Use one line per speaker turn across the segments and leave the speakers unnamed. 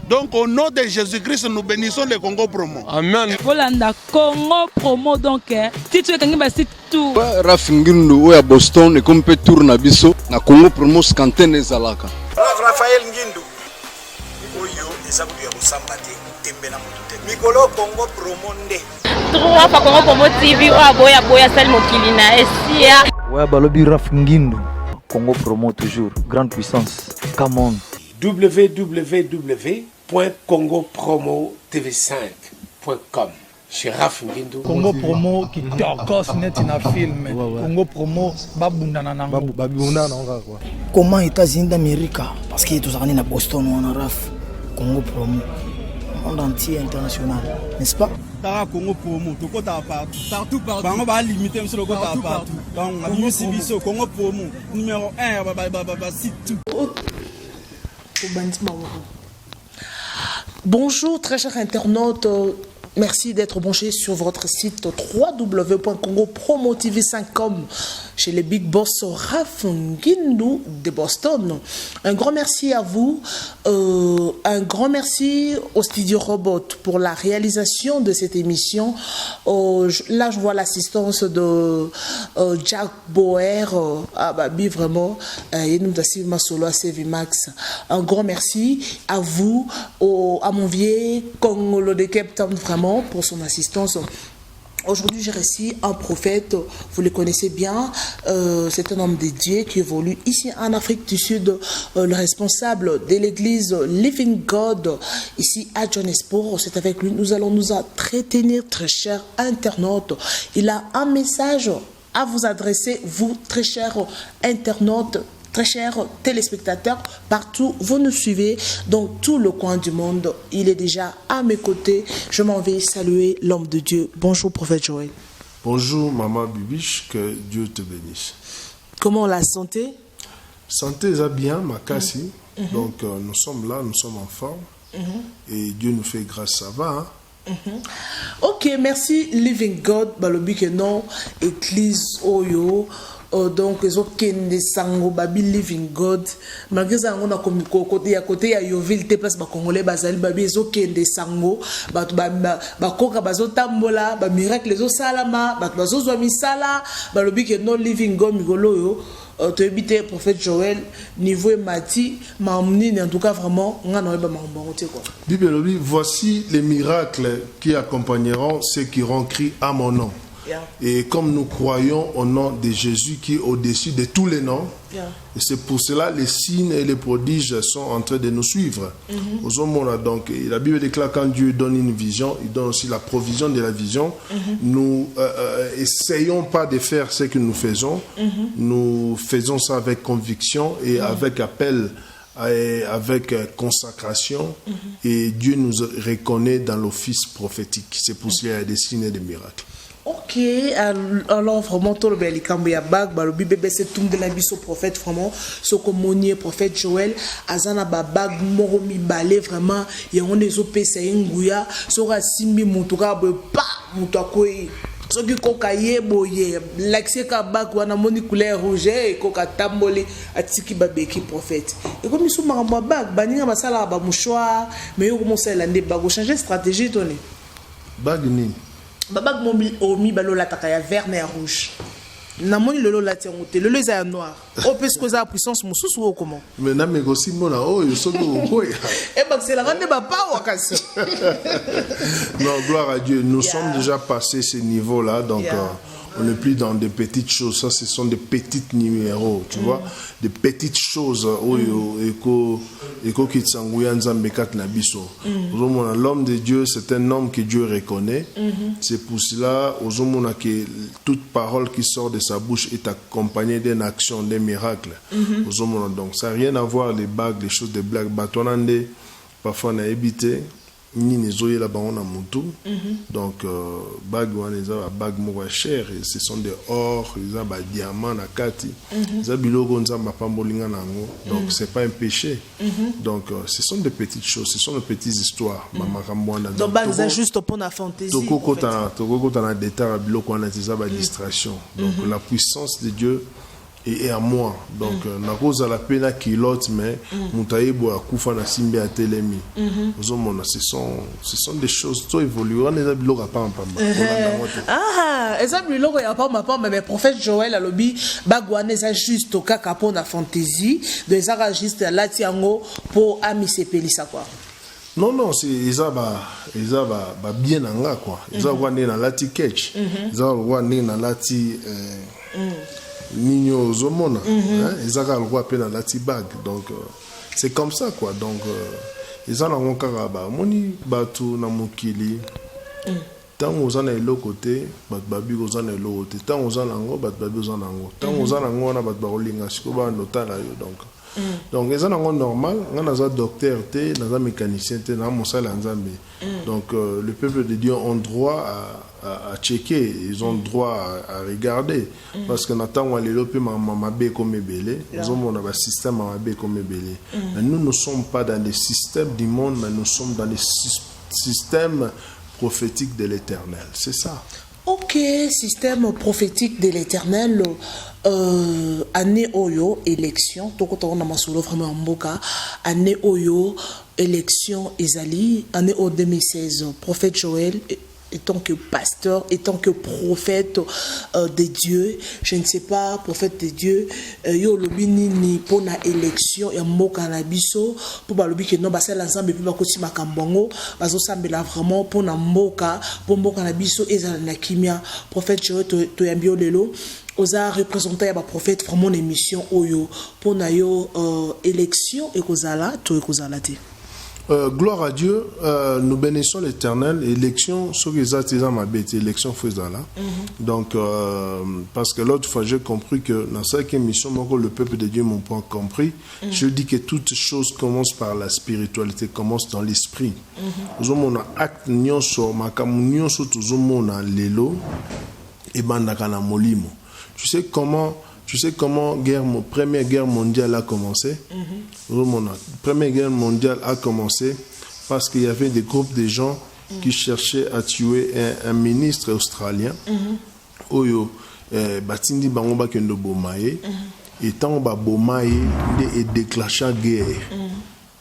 Donc au nom de Jésus-Christ, nous bénissons le Congo Promo.
Amen.
Volanda Congo Promo donc titre kangi ba site tout.
Raf Ngindu oya Boston et comme peut tourner biso na Congo Promo skantene zalaka.
Raphaël Ngindu oyo ezabu ya kusamba te tembela mutute. Mikolo Congo Promo nde.
Trois fois Congo Promo TV oya boya sali mokili na esia.
Ouais balobi Raf Ngindu Congo Promo toujours grande puissance. Come on.
www.congopromotv5.com chez Raf Ngindu.
Congo Promo qui torcos net na film. Congo Promo babundana nango.
Babundana nango quoi.
Comment États-Unis d'Amérique parce qu'il est tous à Boston ou en Raf. Congo Promo monde entier international, n'est-ce pas?
Congo Promo, tout partout. On va limiter sur le côté partout. Donc on a vu Sibiso Congo Promo numéro 1 site tout.
Bonjour très chers internautes, merci d'être branchés sur votre site www.congopromotv5.com chez les Big Boss Raf Ngindu de Boston. Un grand merci à vous, un grand merci au Studio Robot pour la réalisation de cette émission. Là je vois l'assistance de Jack Boer, vraiment, un grand merci à vous, à mon vieux Congolo de Cape Town vraiment pour son assistance. Aujourd'hui, j'ai reçu un prophète, vous le connaissez bien, c'est un homme de Dieu qui évolue ici en Afrique du Sud, le responsable de l'église Living God, ici à Johannesburg. C'est avec lui, nous allons nous entretenir, très chers internautes. Il a un message à vous adresser, vous, très chers internautes, très chers téléspectateurs, partout vous nous suivez, dans tout le coin du monde. Il est déjà à mes côtés. Je m'en vais saluer l'homme de Dieu. Bonjour, prophète Joël.
Bonjour, maman Bibiche, que Dieu te bénisse.
Comment la santé?
Santé est bien, ma cassie. Donc nous sommes là, nous sommes en forme. Et Dieu nous fait grâce, ça va.
Ok, merci Living God. Balobi que non, église Oyo. Donc ils ont kende sango babi Living God malgré ça on a comme côté ya Yoville te place ba congolais bazali babi ils ont kende sango ba koka bazo tambola ba miracle zo salama ba bazo zo misala ba lobi que non Living God migolo yo to ebité prophète Joël niveau mati mamni en tout cas vraiment on a ba mambo te quoi.
Bible lobi voici les miracles qui accompagneront ceux qui auront crié à mon nom. Et comme nous croyons au nom de Jésus qui est au-dessus de tous les noms, et c'est pour cela les signes et les prodiges sont en train de nous suivre. Donc, la Bible déclare quand Dieu donne une vision, il donne aussi la provision de la vision. Nous essayons pas de faire ce que nous faisons, nous faisons ça avec conviction et avec appel, et avec consacration, et Dieu nous reconnaît dans l'office prophétique. C'est pour cela qu'il y a des signes et des miracles.
Ok, alors vraiment tout le bel cambi à bag, balobi bébé c'est tout de la biso prophète vraiment, ce communier prophète Joël, azana babag moromi balé vraiment, y a on les opé c'est nguya, sera simbi mutuka be pa mutakoi. Ce qui cocaye boye, l'accès ka bag wana moni couleur rouge et coca tamboli atiki babeki prophète. Et comme ils sont maramba bag, baninga basala ba mouchoir, mais yo commence à l'année bag, changer stratégie donné.
Bag ni.
Babak mobil omi balola takaya vert mais rouge. Namoni lolo la tiangote, lolo est noir. O peut que ça puissance mususu ou comment?
Mais na megosi mona oh yo soto ko.
Eh ben c'est la rende papa ou akasi.
Non, gloire à Dieu, nous sommes déjà passé ce niveau là donc on n'est plus dans des petites choses, ça ce sont des petits numéros, tu vois, des petites choses l'homme de Dieu, c'est un homme que Dieu reconnaît. C'est pour cela que toute parole qui sort de sa bouche est accompagnée d'une action, d'un miracle. Donc ça n'a rien à voir les bagues, les choses de blagues. Parfois on a évité. Donc bag bag mo cher, ce sont des or, ils ont des diamants na kati, donc c'est pas un péché. Donc ce sont des petites choses, ce sont des petites histoires.
Donc bag juste pour la fantaisie.
Toko ta na détail biloko na distraction. Donc la puissance de Dieu et à moi. Donc, na cause à la peine à kilote, mais Moutaïbo a Koufa na Simbe à Telemi. Ce sont des choses qui évoluent. On est à Biloga Pampa.
Ah, eza biloko ya pamba pamba, mais prophète Joël alobi bagwane za juste kaka pour na fantaisie de ezaka juste la tiango pour amisepelisa quoi.
Non, c'est ils bien anga quoi. Ils ont gagné dans lati catch. Ils ont gagné dans lati Nino Zomona. Ils ont gagné dans lati bag. Donc c'est comme ça quoi. Donc ils ont un caraba. Moni batu na mukili. Tant aux ans est l'autre côté, bat babi aux ans est l'autre côté. Tant aux ans lango, bat babi aux ans lango. Tant aux ans lango on a bat barolinga. Sikoba notal là donc. Donc les gens normal, on a un docteur, on a un mécanicien, on a un monsal nzambe. Donc le peuple de Dieu ont droit à checker, ils ont droit à regarder parce que Nathan les lopé mamabe comme belé, ils ont un système mamabe comme belé. Nous ne sommes pas dans les systèmes du monde, mais nous sommes dans les systèmes prophétiques de l'Éternel. C'est ça.
Ok, système prophétique de l'Éternel. Année Oyo, élection, Toko na masolo vraiment mboka, année Oyo, élection Ezali, année au 2016, prophète Joël, étant que pasteur, étant que prophète de Dieu, je ne sais pas, prophète de Dieu, yo lobini ni pour la élection et mboka na biso, pour ba lobi que non, ba c'est l'ensemble puis ba koti makambongo, bazo sambela vraiment pour na mboka na biso ezala na kimia, prophète Joël to yambio lelo. Oza représenté à prophète vraiment une émission oyo pour na yo élection et kozala to kozala te.
Gloire à Dieu, nous bénissons l'Éternel. Élection, ce que j'ai ma bête, élection faisala. Donc, parce que l'autre fois j'ai compris que dans cette émission, le peuple de Dieu m'a pas compris. Je dis que toute chose commence par la spiritualité, commence dans l'esprit. Nous avons un acte nyonso, makamu nyonso, nous avons un lelo et bandakana molimo. Tu sais comment Première Guerre mondiale a commencé? Première Guerre mondiale a commencé parce qu'il y avait des groupes de gens qui cherchaient à tuer un ministre australien. Oyo batindi bango ba kendo bomaye et tant ba bomaye et déclenchant guerre.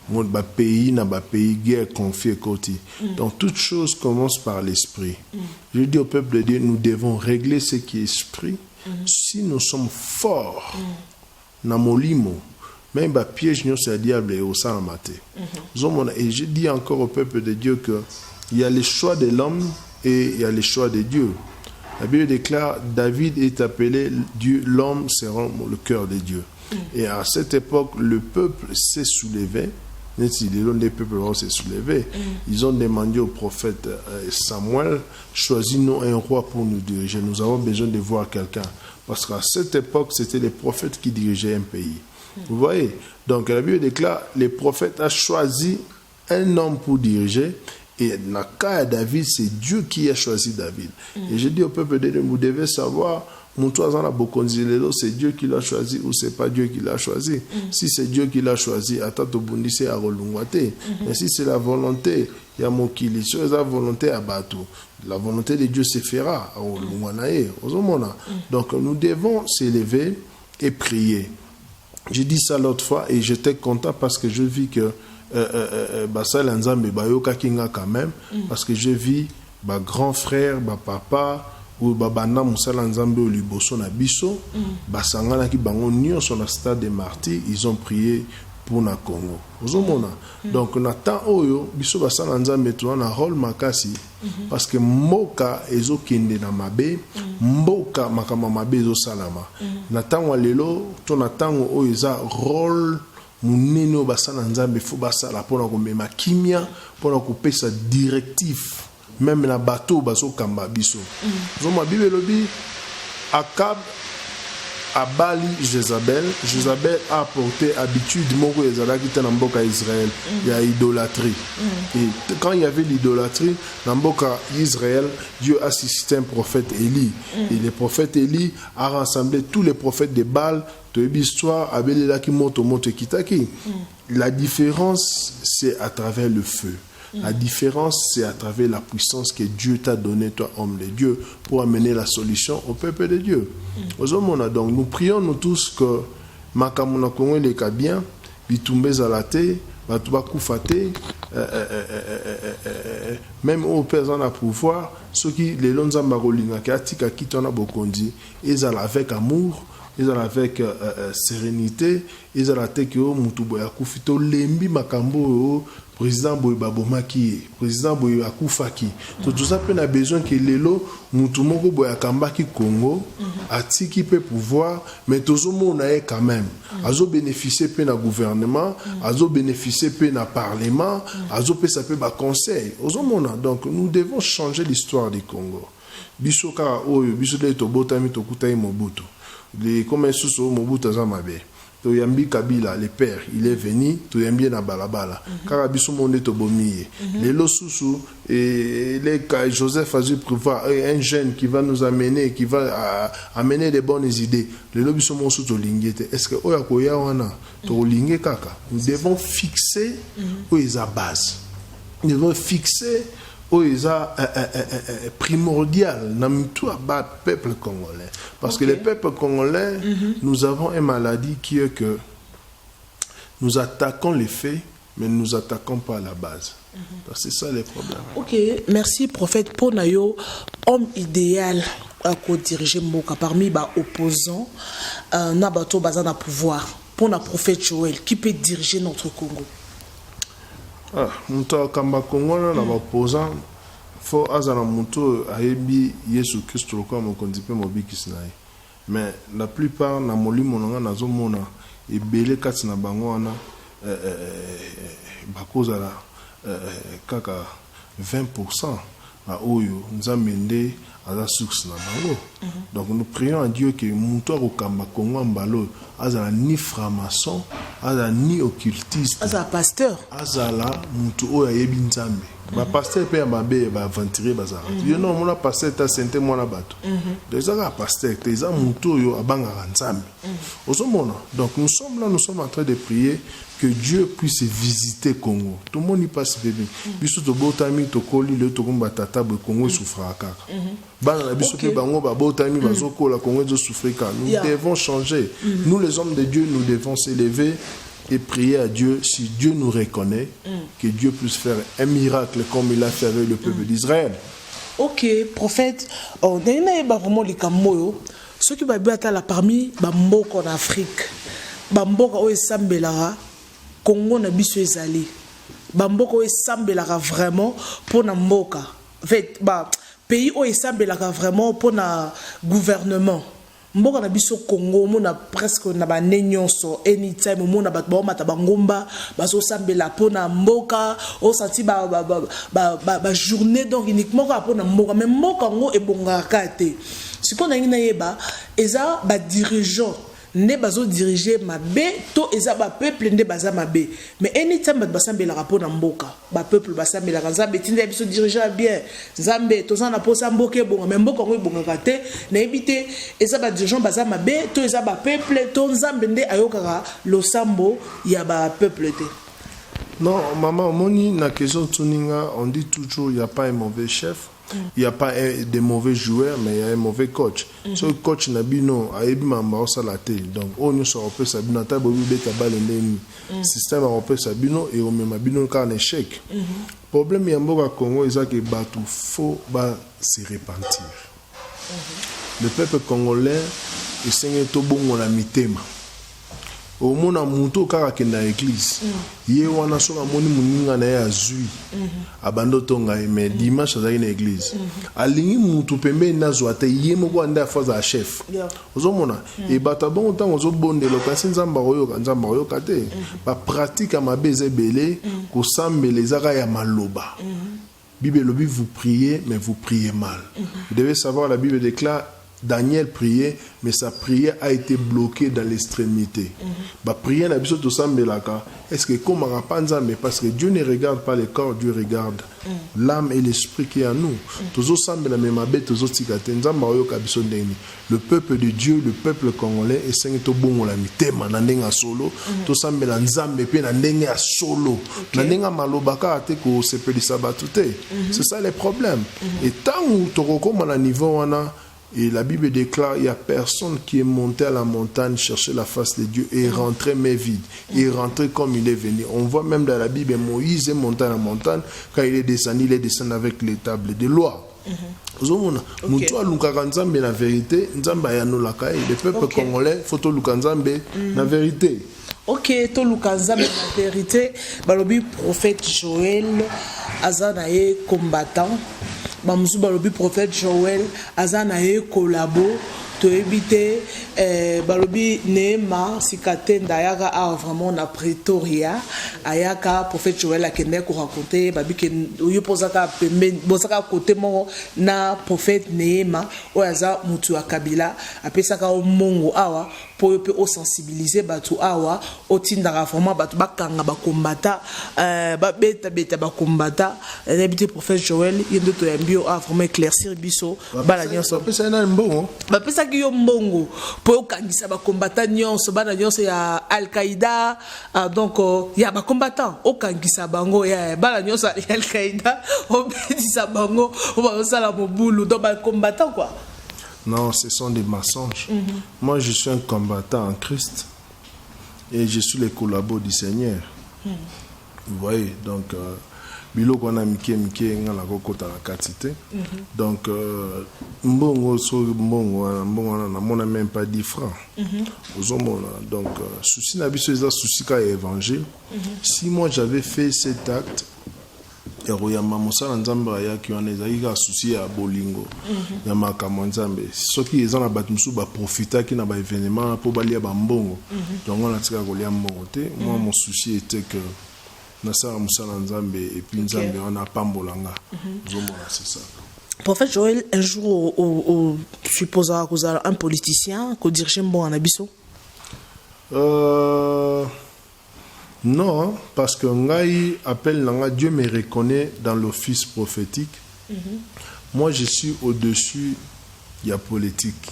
Mon pays n'a pas pays guerre confiée côté. Donc toute chose commence par l'esprit. Je dis au peuple de Dieu, nous devons régler ce qui est esprit. Si nous sommes forts, namolimo, même ba piège nous c'est diable et au salamate. Et je dis encore au peuple de Dieu que il y a le choix de l'homme et il y a le choix de Dieu. La Bible déclare David est appelé Dieu, l'homme sera le cœur de Dieu. Et à cette époque, le peuple s'est soulevé. Les peuples s'est soulevé. Ils ont demandé au prophète Samuel, choisis-nous un roi pour nous diriger. Nous avons besoin de voir quelqu'un. Parce qu'à cette époque, c'était les prophètes qui dirigeaient un pays. Vous voyez? Donc la Bible déclare, les prophètes ont choisi un homme pour diriger. Et dans le cas de David, c'est Dieu qui a choisi David. Et je dis au peuple de Dieu, vous devez savoir, c'est Dieu qui l'a choisi ou c'est pas Dieu qui l'a choisi. Si c'est Dieu qui l'a choisi, mais si c'est la volonté, il y a mon kili, si c'est la volonté à Batou, la volonté de Dieu se fera. Donc nous devons s'élever et prier. J'ai dit ça l'autre fois et j'étais content parce que je vis que quand même, parce que je vis grand frère, papa, ou babana musala nzambe liboso na biso basangana ki bango nyonso na stade de martyrs, ils ont prié pour na Congo. Donc na temps oyo biso basala nzambe to na rôle makasi parce que mboka ezokende na mabe, mboka makama mabe ezosalama. Na temps lelo to na temps oyo eza rôle munene basala nzambe fo basala pona komema kimia pona kopesa directive. Même na bateau baso kamba biso. Zoma Bible lobi Akab a bali Jézabel. Jézabel a apporté habitude moko ezalaki ta na mboka Israël. Il y a idolâtrie. Et quand il y avait l'idolâtrie na mboka Israël, Dieu a suscité un prophète Élie. Et le prophète Élie a rassemblé tous les prophètes de Baal. To histoire abelelaki moto kitaki. La différence, c'est à travers le feu. La différence, c'est à travers la puissance que Dieu t'a donnée, toi, homme de Dieu, pour amener la solution au peuple de Dieu. Donc, nous prions, nous tous, que Makamuna Kongo les bien, Bitumbez à la terre, Batuba Koufate, même au présent à pouvoir, ceux qui, les Lonzambarolina, qui a quitté Bokondi, ils sont avec amour, ils sont avec sérénité, ils sont avec Mutuboya Koufito, Lembi Makambo, président Boyba Bomaki, président Boyba Koufaki. Tout ça, on a besoin que Lelo, Mutumoko Boya Kambaki Congo, Atiki peut pouvoir, mais tout le monde a quand même. Azo bénéficier peu na gouvernement, azo bénéficier peu na parlement, azo peut s'appeler ba conseil. Donc nous devons changer l'histoire du Congo. Bisoka oyo, bisole to botami to kutai Mobutu. Les commerces au Mobutu Azamabe. Toyambi Kabila, le père, il est venu, Toyambi na balabala. Karabiso monde to bomiye. Les losusu et les Joseph a dû prévoir un jeune qui va nous amener, qui va amener des bonnes idées. Les lobiso monsu to lingete. Est-ce que oya koya wana to lingé kaka? Nous devons fixer où est la base. Nous devons fixer où est primordial dans tout le peuple congolais. Parce que le peuple congolais, nous avons une maladie qui est que nous attaquons les faits, mais nous nous attaquons pas à la base. C'est ça le problème.
Ok, merci prophète Ponayo, homme idéal à co-diriger Mboka parmi les opposants, Nabato Bazana pouvoir, pour le prophète Joël, qui peut diriger notre Congo.
Muto kamba Congo na opposant faut azana muto ayebi Yesu Christ lokwa mokonzi pe mobikisi na ye. Mais la plupart na molimo nanga nazomona ebele kati na bango wana bakoza la kaka 20% à oyo nzambe nde aza source na bango. Donc nous prions à Dieu que muto akokamba Congo mbalo azala ni franc-maçon, azala ni occultiste,
azala pasteur,
azala mutu oyo ayebi nzambe. Ba pasteur pe mabe ba aventurer bazara. Yo non mona pasteur ta sente mona bato. Déjà la pasteur teza mutu oyo abanga nzambe. Osomona. Donc nous sommes en train de prier que Dieu puisse visiter Congo. Tout le monde y passe bébé. Biso to botami to koli le to komba tata be Congo souffra kaka. Bana biso pe bango ba botami bazoko la Congo zo souffrir kaka. Nous devons changer. Nous les hommes de Dieu, nous devons s'élever et prier à Dieu, si Dieu nous reconnaît, que Dieu puisse faire un miracle comme il a fait avec le peuple d'Israël.
Ok, prophète, on a vraiment les camoyo. Ceux qui vont être parmi Bamboka en Afrique, Bamboka ou Sambelara, Congo na biso ezali. Bamboka ou Sambelara vraiment pour Namboka. En fait, pays où Sambelara vraiment pour na gouvernement. Mboka na biso Congo mona presque na ba nenyonso anytime mona ba mata bangomba baso sambela pona mboka o senti ba journée donc uniquement pona mboka mais mboka ngo ebonga kate siko na ngina yeba eza ba dirigeant ne bazo diriger mabe to eza ba peuple nde baza mabe mais anytime ba sambela pona mboka ba peuple basambela nzambe tinde biso dirigeant bien nzambe to sana posa mboka bonga mais mboka ngo bonga kate na ebité eza ba dirigeant baza mabe to eza ba peuple to nzambe nde ayokaka losambo ya ba peuple te.
Non, maman, moni na question tuninga, on dit toujours il y a pas un mauvais chef. Il n'y a pas de mauvais joueurs, mais il y a un mauvais coach. Ce coach Nabino a ébi mamba la télé. Donc, on nous sort peu Sabino, tabobi beta balendeni. Système européen Sabino et on met Mabino car un échec. Problème il y a un Congo, c'est que batou faut se repentir. Le peuple congolais est singé tout bon la mitema. Au mona muto kaka kenda église ye wana soka moni muninga na ya zui abando tonga mais dimanche za ina église alingi mutu pembe na zoate ye moko anda faza chef ozomona e bata bon temps ozobondelo kasi nzamba oyo kate ba pratique mabeze belé ko sambele zaka ya maloba. Bible lobi vous priez mais vous priez mal. Vous devez savoir la Bible déclare Daniel priait, mais sa prière a été bloquée dans l'extrémité. Bah prière na biso to sambelaka. Est-ce que comme mais parce que Dieu ne regarde pas le corps, Dieu regarde l'âme et l'esprit qui est en nous. Tozo sambela memabe tozo tikate nzamba oyo kabiso ndeni. Le peuple de Dieu, le peuple congolais est sengé to bongo la mitema na ndenga solo, to sambela nzambe pe na ndenge ya solo. Na ndenga malobaka ate ko sepelisa batute. C'est ça le problème. Et tant où toko na niveau wana. Et la Bible déclare, il n'y a personne qui est monté à la montagne chercher la face de Dieu et rentré mais vide. Il est rentré comme il est venu. On voit même dans la Bible, Moïse est monté à la montagne. Quand il est descendu avec les tables de loi. La vérité, le peuple congolais, photo Lukanzambe, la vérité.
Ok, to Lukanzambe, la vérité. Balobi prophète Joël, Azanae combattant. Bamoussou balobi prophète Joël azanaye kolabo to éviter balobi Neema sikate ndayaka a vraiment na Pretoria ayaka prophète Joël akende ko raconter babi ke yo posaka pembe bosaka côté mo na prophète Neema oyaza mutu akabila apesaka o mongo awa pour peu au sensibiliser batu awa otindaka vraiment batu bakanga ba combattant ba beta ba combattant éviter prophète Joël yendo to yambio a vraiment éclaircir biso bala nyonso
pesa na mbongo
bapesa ki yo mbongo po okangisa ba combattant nyonso bana nyonso ya Al-Qaïda donc ya ba combattant okangisa bango ya bala nyonso ya Al-Qaïda obedisa bango ba sala mobulu donc ba combattant quoi.
Non, ce sont des mensonges. Moi, je suis un combattant en Christ et je suis le collabo du Seigneur. Vous voyez, donc, bilo kona mike ngala kokota la katite. Donc, mbongo so mbongo na mona même pas 10 francs. Donc, souci na biso eza souci ka évangile. Si moi j'avais fait cet acte ya mosala nzambe ya ki wana ezali ka souci ya bolingo ya makambo nzambe soki eza na bato musu ba profitaki na ba événement po balia ba mbongo donc on a tika kolia mbongo te moi mon souci était que na sala mosala nzambe et puis nzambe on a pambolanga zomona c'est ça.
Prophète Joël, un jour suppose un politicien ko dirige mbongo na biso
non, parce que Ngai appelle Nanga, Dieu me reconnaît dans l'office prophétique. Moi, je suis au-dessus de la politique.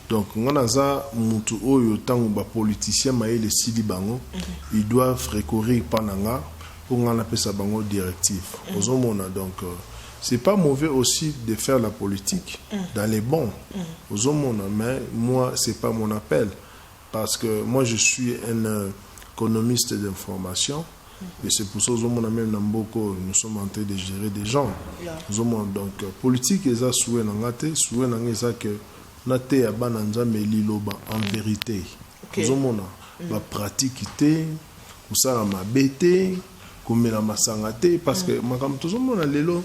Donc, Nganaza, Moutou Oyo, tant que politicien, les Sidi Bango, ils doivent recourir par Nanga pour qu'on appelle ça Bango directif. Donc, c'est pas mauvais aussi de faire la politique dans les bons. Mais moi, c'est pas mon appel. Parce que moi, je suis un économiste d'information et c'est pour ça que nous sommes en train de gérer des gens. Donc politique eza soué nangate soué nangeza que nate ya bananza meliloba en vérité. La pratique té usala mabete komela masangate parce que makam tozomona lelo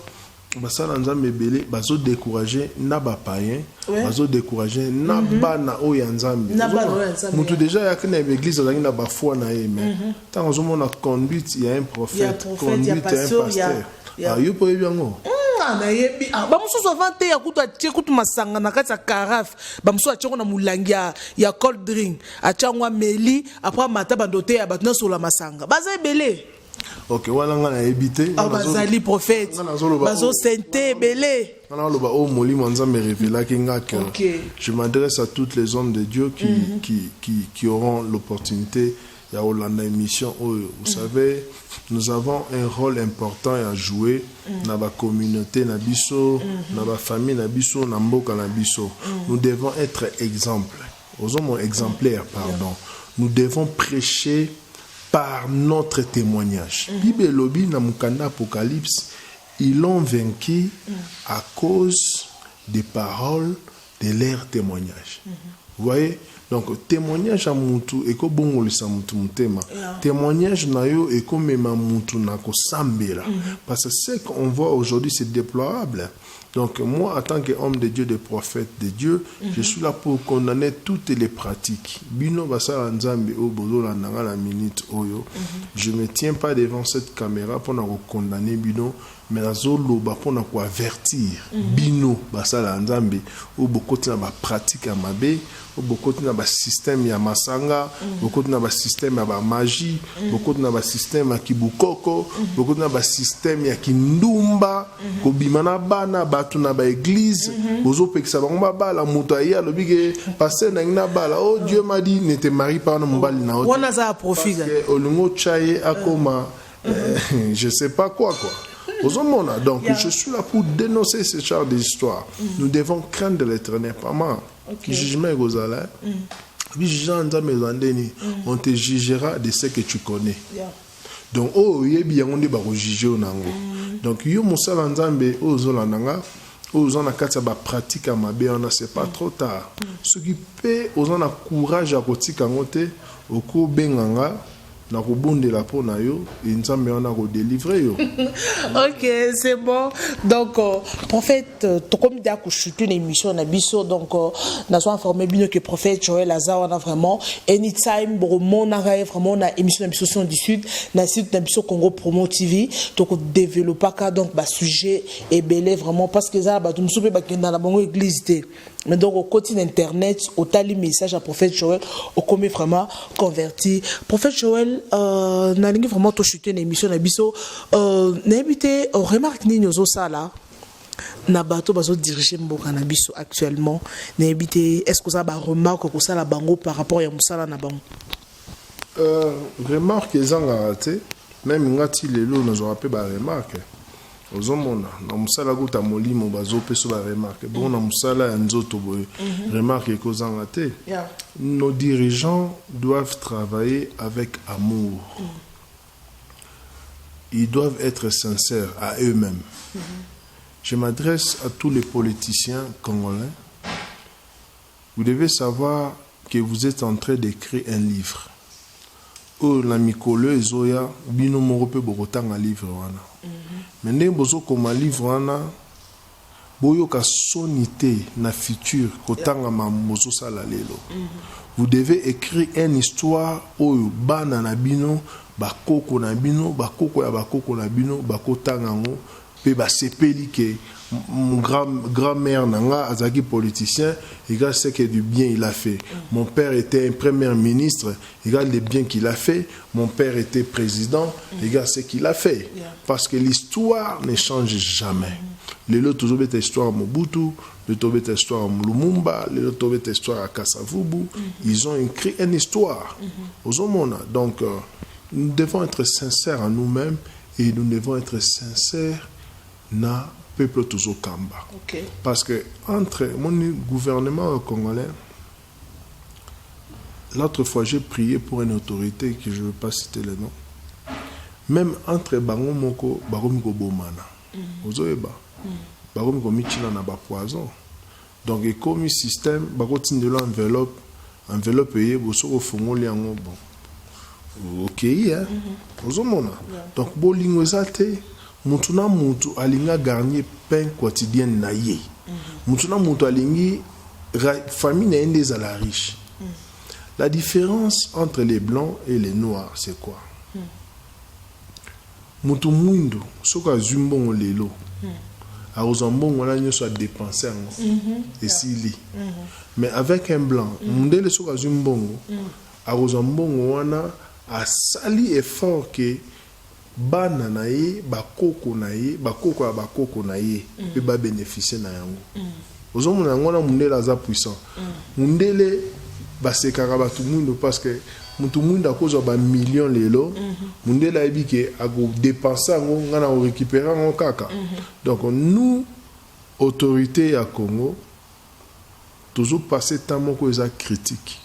basala nzambe belé bazo décourager na ba païen bazo décourager na bana o ya nzambe mutu déjà ya kena église la na ba foi na ye mais tant on a conduite il y a un prophète conduite un pasteur yo po yango
na yebi ba mususu avante ya kutu atie kutu masanga na kati ya carafe ba mususu atie na mulangi ya cold drink achangwa meli après mata bandote ya batna sur la masanga baza belé.
Ok, voilà, on a évité.
Bazali prophète. Bazo sente belé.
Je m'adresse à tous les hommes de Dieu qui auront l'opportunité. Il y a Hollanda émission. Vous savez, nous avons un rôle important à jouer dans la communauté, dans la famille, dans la mboka. Nous devons être exemplaires. Nous devons prêcher par notre témoignage. Bible Lobi na mukanda Apocalypse, ils l'ont vaincu à cause des paroles de leur témoignage. Vous voyez, Donc témoignage à mutu eko bongolisa mutu mutema. Témoignage na yo eko mema mutu na ko sambela. Parce que ce qu'on voit aujourd'hui c'est déplorable. Donc moi, en tant qu'homme de Dieu, de prophète de Dieu, je suis là pour condamner toutes les pratiques. Bino basala nzambe o bozo la nanga la minute oyo. Je me tiens pas devant cette caméra pour na condamner bino, mais la zolo ba pour na ko avertir. Bino basala nzambe o bokoti na ba pratique ya mabe, o bokoti na ba système ya masanga, bokoti na ba système ya ba magie, bokoti na ba système ya kibukoko, bokoti na ba système ya kindumba, ko bimana bana batu na ba église, bozo pekisa bango ba bala muto ayi alobi ke pasteur na ngina bala, oh Dieu m'a dit ne te marie pas na mbali na ote.
Wana za profit.
Parce que olungo chaye akoma je sais pas quoi. Donc je suis là pour dénoncer ce genre d'histoire. Nous devons craindre l'Éternel, pas mal. Jugement est gozala. On te jugera de ce que tu connais. Donc oh yebi on dit ba juger onango. Donc yo mosala nzambe ozola nanga ozona kati ba pratique à mabe on c'est pas trop tard. Ce qui peut ozona courage à kotika ngote oko benganga na kobondela po na yo et nzambe on a délivrer yo.
OK, c'est bon. Donc prophète to comme da ko chuter une émission na biso donc na so informé bien que prophète Joël Lazare on a vraiment anytime bon na vraiment na émission na biso son du sud na site na biso Congo Promo TV to ko développer ka donc ba sujet et belé vraiment parce que ça ba tout msope ba kenda na bongo église té. Mais donc au côté internet au tali message à prophète Joël au comme vraiment converti prophète Joël na lingi vraiment to chuter une émission na biso na habité remarque ni nyozo sala na bato bazo diriger mboka na biso actuellement na habité est-ce que ça ba remarque ko sala bango par rapport ya musala na bango
remarque ezanga raté même ngati lelo nazo rappel ba remarque ozomona na musala guta molimo bazo peso ba remarque bon na musala ya nzoto boye remarque ko zanga te. Nos dirigeants doivent travailler avec amour. Ils doivent être sincères à eux-mêmes. Je m'adresse à tous les politiciens congolais. Vous devez savoir que vous êtes en train d'écrire un livre. Oh, la mikolo ezoya bino morope borotanga livre wana. Mais ne bozo koma livre wana boyo ka sonité na futur kotanga mamozo sala lelo. Vous devez écrire une histoire oyo bana na bino bakoko na bino bakoko ya bakoko na bino bakotanga ngo pe ba sepeli ke mon grand-mère nanga azaki politicien, regarde ce que du bien il a fait. Mon père était un premier ministre, regarde le bien qu'il a fait. Mon père était président, regarde ce qu'il a fait. Parce que l'histoire ne change jamais. Les autres toujours bête histoire à Mobutu, les autres bête histoire à Lumumba, les autres bête histoire à Kasavubu. Ils ont écrit une histoire aux hommes. Donc nous devons être sincères à nous-mêmes et nous devons être sincères na peuple toujours Kamba. Parce que entre mon gouvernement congolais, l'autre fois j'ai prié pour une autorité que je ne veux pas citer le nom. Même entre Bango Moko, Baromiko Bomana, Ozoeba, Baromiko Michina na ba poison. Donc et comme système, Barotin de l'enveloppe, enveloppe payée, Bosso au fond liango bon. Ok, hein? Ozomona. Donc bolingo zate. Mutuna mutu alinga garnier pain quotidien na ye. Mutuna mutu alingi famille na ende za la riche. La différence entre les blancs et les noirs, c'est quoi? Mutu muindo soka zumbongo lelo. A ozambongo la nyoso a dépenser et sili. Mais avec un blanc, mundele soka zumbongo, a ozambongo wana a sali effort que bana na ye bakoko na ye bakoko ya bakoko na ye pe ba bénéficier na yango ozomona yango na mundele aza puissant mundele basekaka batu mundo parce que mutu mundo akozwa ba million lelo mundele ayebi ke ako dépenser yango ngana o récupérer yango kaka donc nous autorité ya Congo toujours passer temps moko eza critique.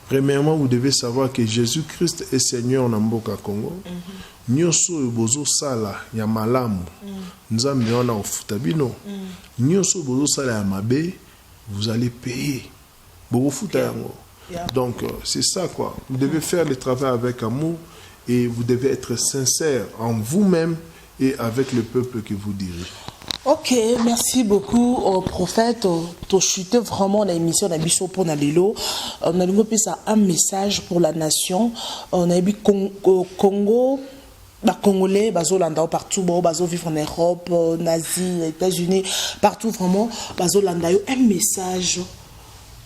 Premièrement, vous devez savoir que Jésus-Christ est Seigneur na mboka Congo. Nyoso bozo sala ya malamu. Nzambe wana ofuta bino. Nyoso bozo sala ya mabe, vous allez payer. Donc, c'est ça, quoi. Vous devez faire le travail avec amour et vous devez être sincère en vous-même et avec le peuple que vous dirigez.
Ok, merci beaucoup au prophète. Tu as chuté vraiment dans l'émission d'Abisso pour Nalilo. On a développé ça un message pour la nation. On a dit Congo. Les Congolais, bazolanda partout, bazo vivre en Europe, en Asie, les États-Unis, partout vraiment, bazolanda un message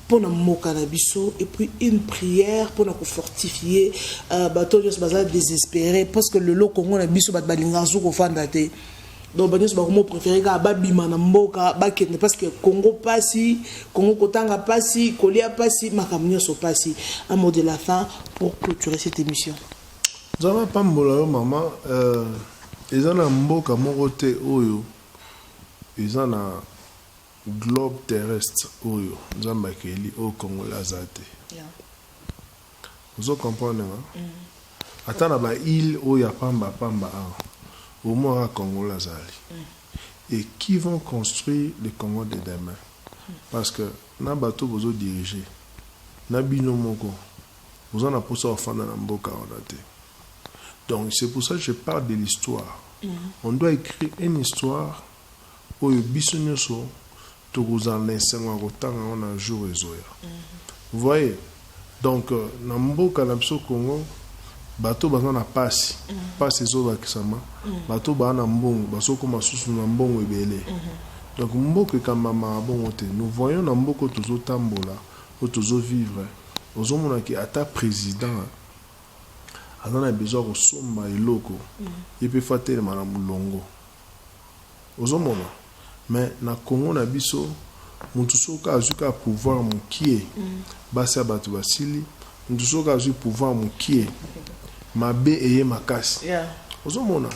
pour nous moquer et puis une prière pour nous fortifier. Bato jos baza désespéré parce que le Congo na biso bat balinga zuko fandate. Donc bagnos bakomo préféré ka babima na mboka bakene parce que Congo pasi, Congo kotanga pasi, Kolia pasi, makamnyo so pasi. Un mot de la fin pour clôturer cette émission.
Zama pambola maman ezana mboka moko te oyo ezana globe terrestre oyo nzamba keli au Congo lazate. Vous comprenez atana ba île oyo pamba au moins Congo lazali. Et qui vont construire le Congo de demain? Parce que na bato bozo diriger na bino moko vous en a poussé au fond de la mboka ondate. Donc c'est pour ça que je parle de l'histoire. On doit écrire une histoire où le bisonyoso tout vous en enseignant autant on a jour et zoya. Vous voyez? Donc namboka na biso Congo bato bazana passe zo bakisama bato bana mbongo basoko masusu na mbongo ebele. Donc mboka kama mabongo te. Nous voyons na mboko tozo tambola ou tozo vivre. Ozomona ki ata président on a besoin de somba et loco. Il peut faire tel madame longo. Ozomona. Mais na Congo na biso, mutusoka azuka pouvoir mukie. Basa batu basili, mutusoka azuka pouvoir mukie. Mabe eye makasi. Ozomona.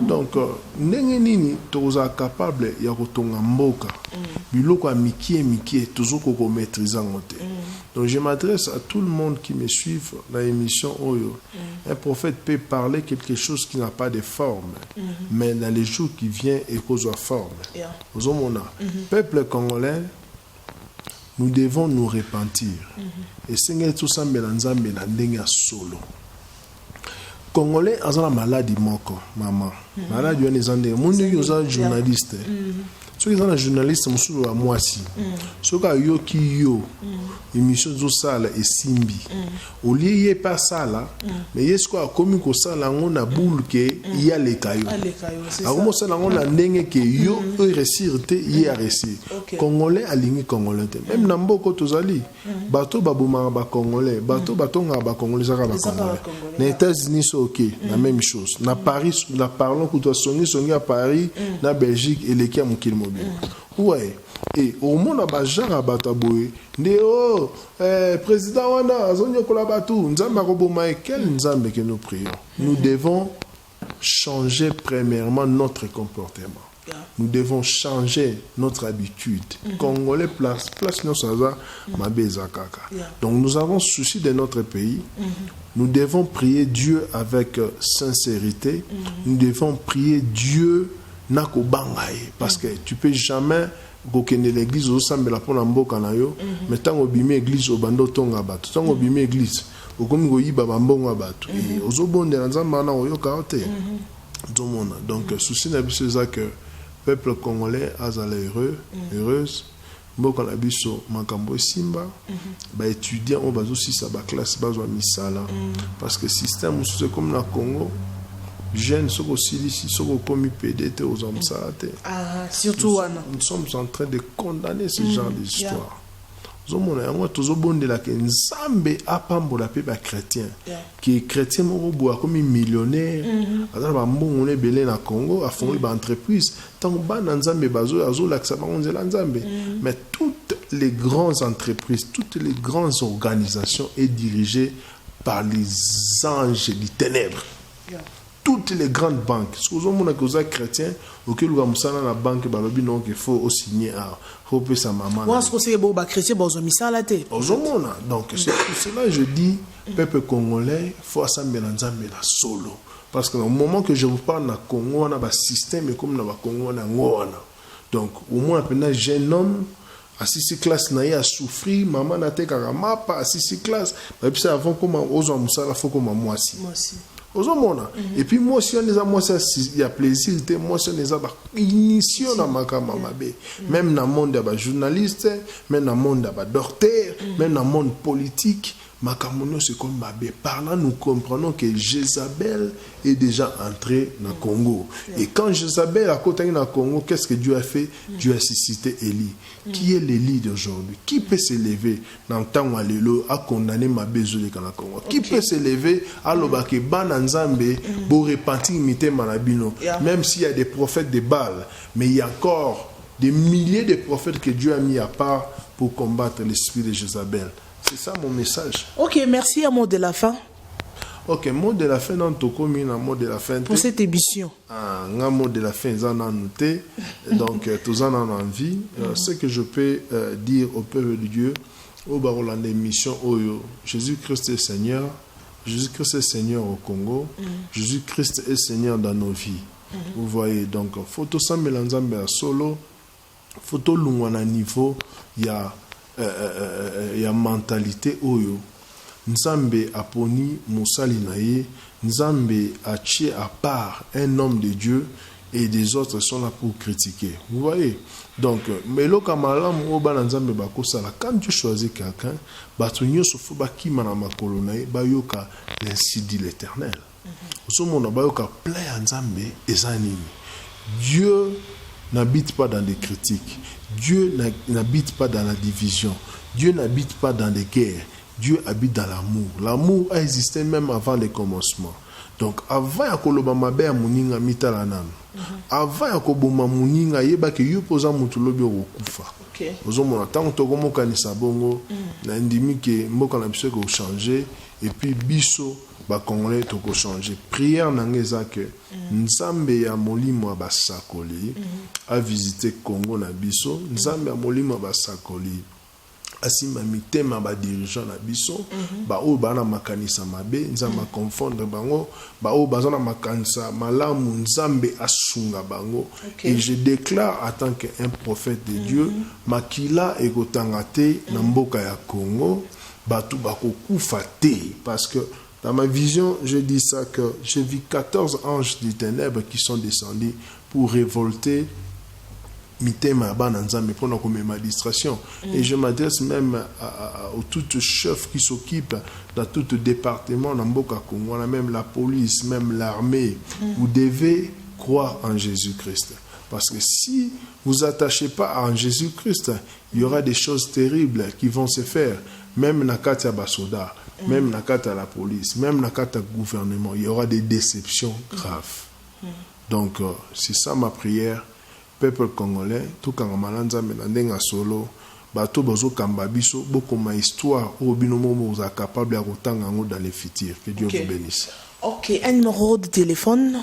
Donc ndenge nini toza capable ya kotonga mboka. Biloko a mikie tozoko ko maîtriser ngote. Donc je m'adresse à tout le monde qui me suit dans l'émission Oyo. Un prophète peut parler quelque chose qui n'a pas de forme, mais dans les jours qui viennent, il cause forme. Ozomona. Peuple congolais, nous devons nous repentir. Et c'est tout ça melanzambe na ndenge solo. Congolais ont la maladie moko maman. Maladie on est en des monde qui sont journalistes. Ceux qui sont des journalistes musulo wa mwasi. Ceux qui yo ki yo émission zo sala et simbi. Au lieu y pas sala, mais est-ce quoi comme ko sala on a boule que y a les cailloux. Alors moi sala on a ndenge que yo réussir te y a réussir. Congolais aligné congolais. Même na mboko tozali bato babuma ba congolais, bato batonga ba congolais za ba congolais. Les États-Unis c'est OK, la même chose. Na Paris, la parlons que toi songi à Paris, na Belgique et les qui a mon kilomètre. Ouais. Et au monde a bajara bataboy. Ndeo président wana azonyo kolabatu, nzamba roboma quel nzambe que nous prions. Nous devons changer premièrement notre comportement. Nous devons changer notre habitude. Congolais place nos saza mabeza kaka. Donc nous avons souci de notre pays. Nous devons prier Dieu avec sincérité. Nous devons prier Dieu nako bangaye parce que tu peux jamais gokende l'église au sambela pona mboka na yo mais tango bimi église au bando tonga bato tango bimi église okomi goyiba bambongo bato et ozobonde na nzamba na oyo kaote domona. Donc souci na biso ça que peuple congolais azala heureuse mboka na biso makambo simba ba étudiant on bazo si sa ba classe bazo misala parce que système c'est comme na Congo jeunes soko silisi soko komi PDT aux hommes salate.
Surtout
nous sommes en train de condamner ce genre d'histoire. Zomona yango tozobonde la ke nzambe apambola pe ba chrétien qui chrétien moko boa comme millionnaire azala ba mbongo ne belé na Congo a fondé ba entreprise tant ba nzambe bazo azo laksa ba nzela nzambe. Mais toutes les grandes entreprises, toutes les grandes organisations est dirigées par les anges des ténèbres. Toutes les grandes banques, si vous avez des chrétiens, auquel vous avez la banque, il faut signer à faut sa maman.
Moi, je sais que les chrétiens ont mis ça à la tête.
Donc, c'est pour cela que je dis, peuple congolais, il faut assembler la solo. Parce que au moment que je vous parle de Congo, on a un système comme dans le Congo, on a. Donc, au moins, un jeune homme, asisi classe na ye a souffrir maman na te kaka mapa asisi classe ba puis avant comme ozo musala faut comme moi aussi ozo mona et puis moi aussi on les a moi ça il y a plaisir te moi aussi on les a ba initiation na makama mabe même dans monde ba journaliste même dans monde ba docteur même dans monde politique Makamono c'est comme Babé. Par là, nous comprenons que Jézabel est déjà entrée dans le Congo. Et quand Jézabel a côté dans le Congo, qu'est-ce que Dieu a fait? Dieu a suscité Élie. Qui est l'Élie d'aujourd'hui? Qui peut s'élever dans le temps où Allélo a condamné Mabé Zolé dans le Congo? Qui peut s'élever à l'Obake Bananzambe pour repentir imiter Manabino? Même s'il y a des prophètes de Baal, mais il y a encore des milliers de prophètes que Dieu a mis à part pour combattre l'esprit de Jézabel. C'est ça mon message.
Ok, merci. Un mot de la fin.
Ok, mot de la fin, non, Tokomi, un mot de la fin.
Pour cette émission.
Un mot de la fin, ils en ont noté. Donc, tous en ont envie. Ce que je peux dire au peuple de Dieu, au barolan d'émission, Jésus-Christ est Seigneur. Jésus-Christ est Seigneur au Congo. Jésus-Christ est Seigneur dans nos vies. Vous voyez, donc, photo sans mélanzambe à solo, photo lungwana niveau, il y a mentalité oyo Nzambe aponi musali na ye, Nzambe a tué à part un homme de Dieu et des autres sont là pour critiquer. Vous voyez? Donc, mais lo kamalam oba Nzambe bakosala, quand tu choisis quelqu'un, batunyo sofu bakima na makolo na ye bayoka ainsi dit l'Éternel. Osomona bayoka plein Nzambe ezanini. Dieu n'habite pas dans des critiques. Dieu n'habite pas dans la division. Dieu n'habite pas dans les guerres. Dieu habite dans l'amour. L'amour a existé même avant les commencements. Donc, avant ya koloba mabe ya muninga mitala nanu. Avant ya koboma muninga yeba ke yo poza mutulobi okufa. Ozomona tango tokomo kanisa bongo na ndimi ke mboka na biso ko changer et puis biso ba congolais toko changer. Prière nangeza que Nzambe ya molimo basakoli a visité Congo na biso. Nzambe ya molimo basakoli asima mitema ba dirigeant na biso ba o bana makanisa mabe Nzamba confondre bango ba o bazana makanisa malamu Nzambe asunga bango. Et je déclare en tant qu'un prophète de Dieu makila egotangate na mboka ya Congo batu bakokufa te parce que dans ma vision je dis ça que j'ai vu 14 anges des ténèbres qui sont descendus pour révolter mitema bana Nzambe pour ma distraction. Et je m'adresse même aux toutes chefs qui s'occupent dans tout le département dans Mboka Congo, même la police, même l'armée. Vous devez croire en Jésus-Christ. Parce que si vous n'attachez pas en Jésus-Christ, il y aura des choses terribles qui vont se faire. Même dans Katia Basoda, même dans Katia la police, même dans Katia gouvernement, il y aura des déceptions graves. Donc, c'est ça ma prière. Peuple congolais, tout quand malanza menandenga solo, bato bozo kambabiso, beaucoup ma histoire, au binomo vous êtes capable de retanga dans les futurs. Que Dieu vous bénisse. Ok,
un numéro de téléphone.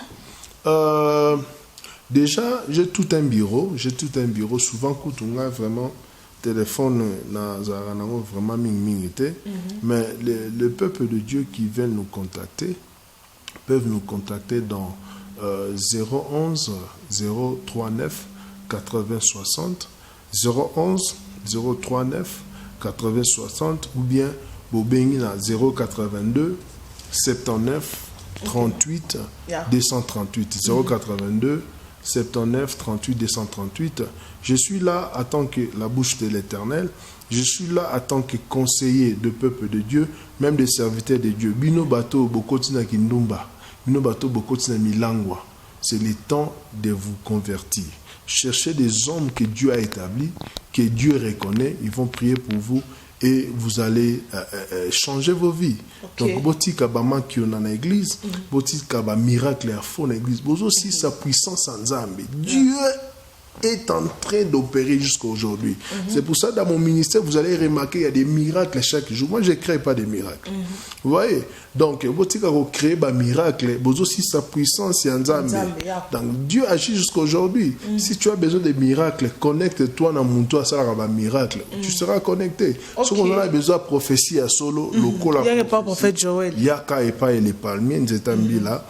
Déjà, j'ai tout un bureau. Souvent, quand on a vraiment téléphone, vraiment ming-mingité. Mais le peuple de Dieu qui vient nous contacter, peuvent nous contacter dans 011 039 80 60 011 039 80 60 ou bien Bobengui na 082 79 38 238 082 79 38 238. Je suis là en tant que la bouche de l'Éternel. Je suis là en tant que conseiller de peuple de Dieu, même des serviteurs de Dieu. Bino bato bokoti na kindumba. C'est le temps de vous convertir. Cherchez des hommes que Dieu a établis, que Dieu reconnaît. Ils vont prier pour vous et vous allez changer vos vies. Donc, botika ba manki on a l'église, botika ba miracle à fond l'église. Bozo aussi sa puissance en Zambie. Dieu est en train d'opérer jusqu'à aujourd'hui. C'est pour ça, dans mon ministère, vous allez remarquer qu'il y a des miracles chaque jour. Moi, je ne crée pas des miracles. Vous voyez? Donc, vous créez des miracles, vous aussi sa puissance en Zambie. Donc, Dieu agit jusqu'à aujourd'hui. Si tu as besoin de miracles, connecte-toi dans mon toit, ça va un miracle. Tu seras connecté. Si on a besoin de prophétie à solo,
il n'y a pas prophète Joël.
Il y a qu'à et pas les palmiers, nous étions là.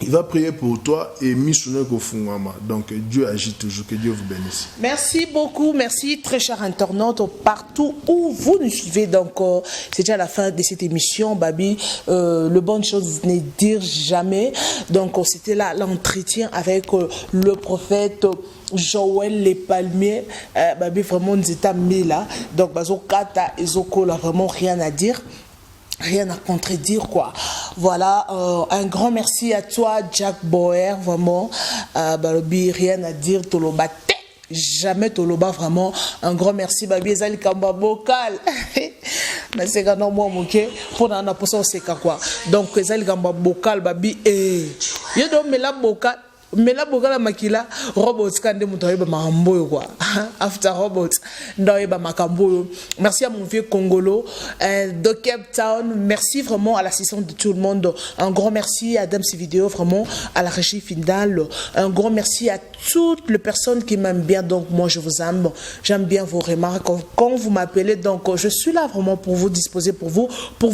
il va prier pour toi et missionner Kofungama. Donc Dieu agit toujours, que Dieu vous bénisse.
Merci beaucoup, merci très chers internautes partout où vous nous suivez. Donc c'est déjà la fin de cette émission, Babi. Le bonne chose n'est dire jamais. Donc c'était là l'entretien avec le prophète Joël Les Palmiers. Babi vraiment nous états mis là. Donc Bazo Kata et Zoko là vraiment rien à dire. Rien à contredire quoi. Voilà, un grand merci à toi Jack Boer, vraiment. Babi, rien à dire, Toloba jamais Toloba, vraiment. Un grand merci Babi Ezali Kamba Bokal. Mais c'est quand non moi moqué pour n'en pas ça c'est quoi. Donc Ezali Kamba Bokal Babi et il doit me la Bokal. Mais là, beaucoup de makila robots quand des moutons ba makambo quoi. After robots, ndao ba makambo. Merci à mon vieux Congolo de Cape Town. Merci vraiment à l'assistance de tout le monde. Un grand merci à Dams Vidéo, vraiment à la régie finale. Un grand merci à toutes les personnes qui m'aiment bien. Donc moi je vous aime. J'aime bien vos remarques. Quand vous m'appelez, donc je suis là vraiment pour vous disposer pour vous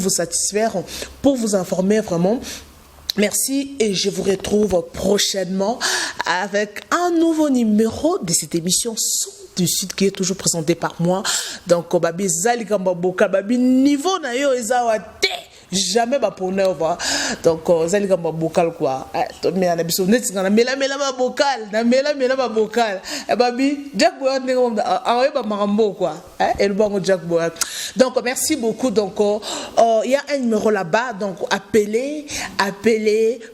satisfaire, pour vous informer vraiment. Merci et je vous retrouve prochainement avec un nouveau numéro de cette émission Son du Sud qui est toujours présenté par moi. Donc, Babi Zali Kamba Boka, Babi niveau na yo ezawa te. Jamais ba pour va donc Zali Kamba Bokal quoi. Mais on a besoin de ça. Mela ba Bokal, na mela ba Bokal. Babi Jack Boy ne comme awe ba marambo quoi. Et le bon Jack Boy. Donc merci beaucoup. Donc il y a un numéro là-bas. Donc appelez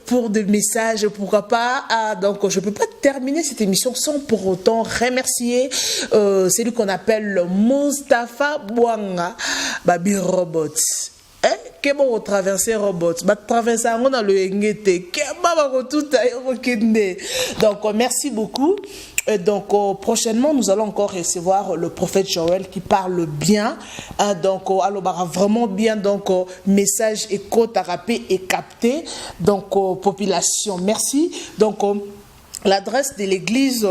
pour des messages. Pourquoi pas. Donc je peux pas terminer cette émission sans pour autant remercier celui qu'on appelle Mustapha Bouanga Babi Robots. Que bon traverser robots, traverser on a le ngete, que ba tout donc merci beaucoup. Et donc prochainement nous allons encore recevoir le prophète Joël qui parle bien. Donc alors vraiment bien donc message éco thérapie et capté donc population. Merci donc. L'adresse de l'église,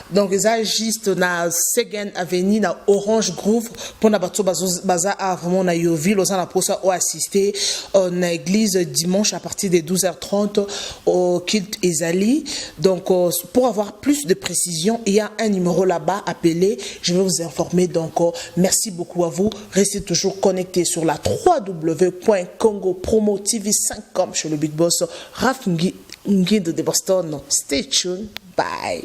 donc, c'est juste na Second Avenue, na Orange Grove, pour na bateau baza à vraiment na Yoville, aux na pour ça ou assister na église dimanche à partir de 12h30 au Kilt Ezali. Donc, pour avoir plus de précision, il y a un numéro là-bas, appelez, je vais vous informer. Donc, merci beaucoup à vous. Restez toujours connectés sur la www.congopromotv5.com chez le Big Boss Rafingi Nguindo de Boston. Stay tuned. Bye.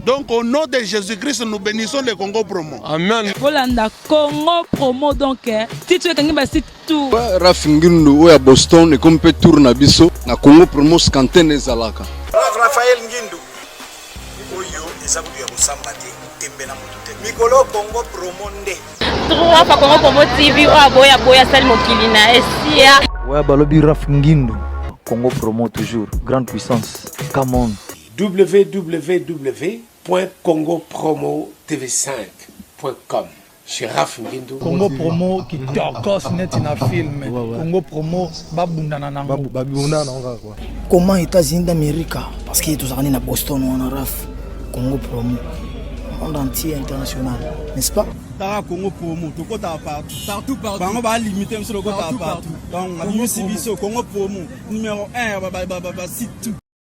Donc au nom de Jésus-Christ, nous bénissons le Congo Promo.
Amen. Volanda Congo Promo donc si tu es quelqu'un basi tout.
Rafingindo ou à Boston et comme peut tourner biso na Congo Promo scanten ezalaka.
Raphaël Ngindu. Oyo ezabudu ya busambate tembela mutute. Mikolo Congo Promo nde.
Trois fois Congo Promo TV ou boya sali mokili na esia.
Ouais balobi Rafingindo. Congo Promo toujours, grande puissance. Come on.
www.congopromotv5.com. Chez Rafingindo.
Congo Promo qui torcos net in a film. Congo Promo babundana nango.
Comment États-Unis d'Amérique? Parce que tout ça na Boston ou en Raf. Congo Promo. Monde entier international, n'est-ce pas?
Tara Congo Promo, tout partout. Bango ba limiter sur le côté partout. Donc, Congo Promo numéro 1, site tout.